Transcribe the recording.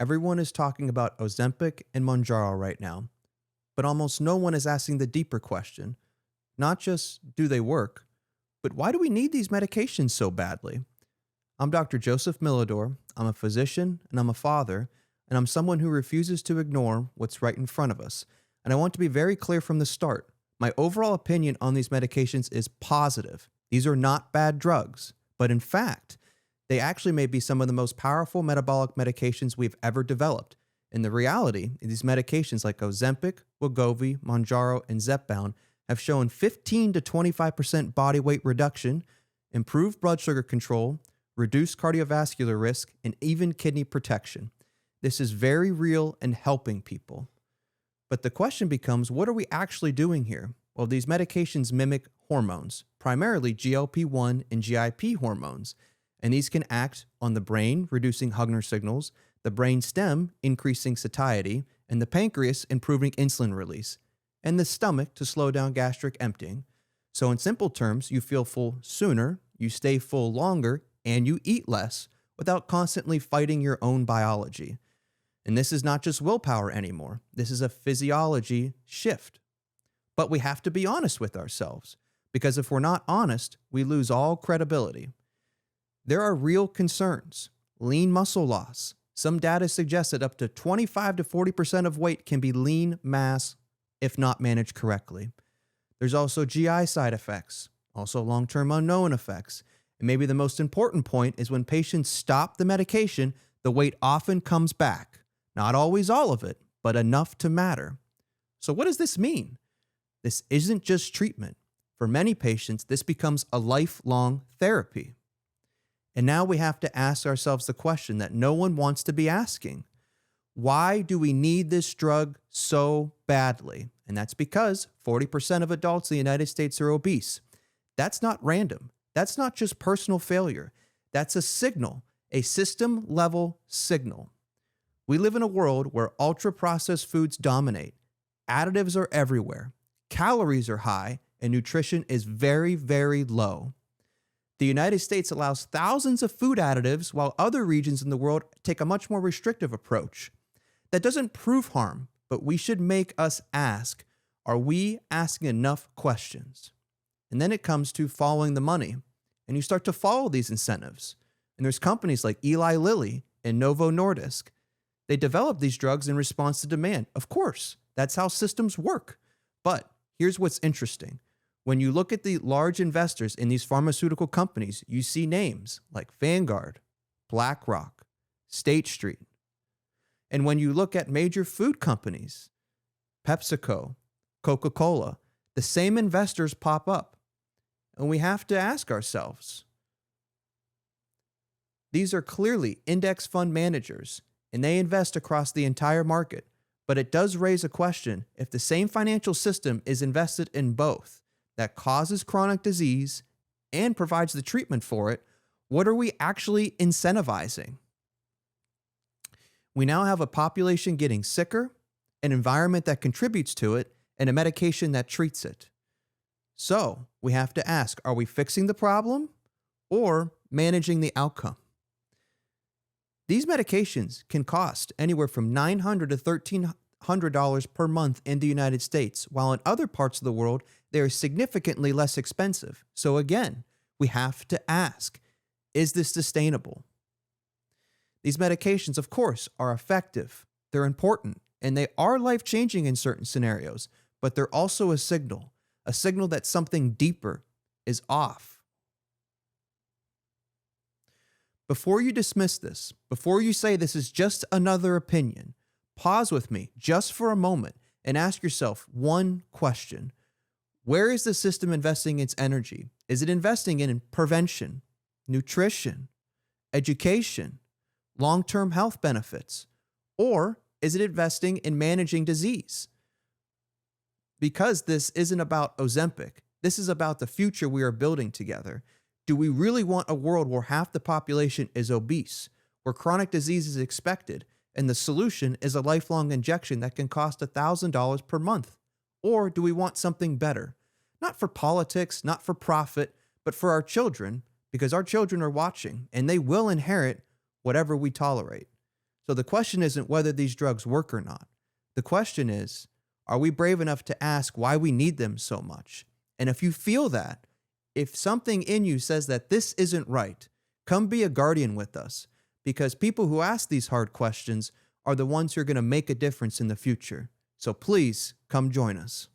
Everyone is talking about Ozempic and Mounjaro right now, but almost no one is asking the deeper question. Not just do they work, but why do we need these medications so badly? I'm Dr. Joseph Miladore. I'm a physician and I'm a father, and I'm someone who refuses to ignore what's right in front of us. And I want to be very clear from the start. My overall opinion on these medications is positive. These are not bad drugs, but in fact, they actually may be some of the most powerful metabolic medications we've ever developed. And the reality, these medications like Ozempic, Wegovy, Mounjaro, and Zepbound have shown 15 to 25% body weight reduction, improved blood sugar control, reduced cardiovascular risk, and even kidney protection. This is very real and helping people. But the question becomes, what are we actually doing here? Well, these medications mimic hormones, primarily GLP-1 and GIP hormones, and these can act on the brain, reducing Hugner signals, the brain stem, increasing satiety, and the pancreas, improving insulin release, and the stomach to slow down gastric emptying. So in simple terms, you feel full sooner, you stay full longer, and you eat less without constantly fighting your own biology. And this is not just willpower anymore. This is a physiology shift. But we have to be honest with ourselves, because if we're not honest, we lose all credibility. There are real concerns. Lean muscle loss. Some data suggests that up to 25 to 40% of weight can be lean mass if not managed correctly. There's also GI side effects, also long-term unknown effects. And maybe the most important point is when patients stop the medication, the weight often comes back. Not always all of it, but enough to matter. So what does this mean? This isn't just treatment. For many patients, this becomes a lifelong therapy. And now we have to ask ourselves the question that no one wants to be asking. Why do we need this drug so badly? And that's because 40% of adults in the United States are obese. That's not random. That's not just personal failure. That's a signal, a system-level signal. We live in a world where ultra-processed foods dominate. Additives are everywhere. Calories are high, and nutrition is very, very low. The United States allows thousands of food additives, while other regions in the world take a much more restrictive approach. That doesn't prove harm, but we should make us ask, are we asking enough questions? And then it comes to following the money, and you start to follow these incentives. And there's companies like Eli Lilly and Novo Nordisk. They develop these drugs in response to demand. Of course, that's how systems work. But here's what's interesting. When you look at the large investors in these pharmaceutical companies, you see names like Vanguard, BlackRock, State Street. And when you look at major food companies, PepsiCo, Coca-Cola, the same investors pop up. And we have to ask ourselves, these are clearly index fund managers, and they invest across the entire market. But it does raise a question, if the same financial system is invested in both, that causes chronic disease and provides the treatment for it, what are we actually incentivizing? We now have a population getting sicker, an environment that contributes to it, and a medication that treats it. So we have to ask, are we fixing the problem or managing the outcome? These medications can cost anywhere from $900 to $1,300 per month in the United States, while in other parts of the world, they are significantly less expensive. So again, we have to ask, is this sustainable? These medications, of course, are effective, they're important, and they are life-changing in certain scenarios, but they're also a signal that something deeper is off. Before you dismiss this, before you say this is just another opinion, pause with me just for a moment and ask yourself one question. Where is the system investing its energy? Is it investing in prevention, nutrition, education, long-term health benefits? Or is it investing in managing disease? Because this isn't about Ozempic. This is about the future we are building together. Do we really want a world where half the population is obese, where chronic disease is expected, and the solution is a lifelong injection that can cost $1,000 per month? Or do we want something better? Not for politics, not for profit, but for our children, because our children are watching, and they will inherit whatever we tolerate. So the question isn't whether these drugs work or not. The question is, are we brave enough to ask why we need them so much? And if you feel that, if something in you says that this isn't right, come be a guardian with us, because people who ask these hard questions are the ones who are going to make a difference in the future. So please come join us.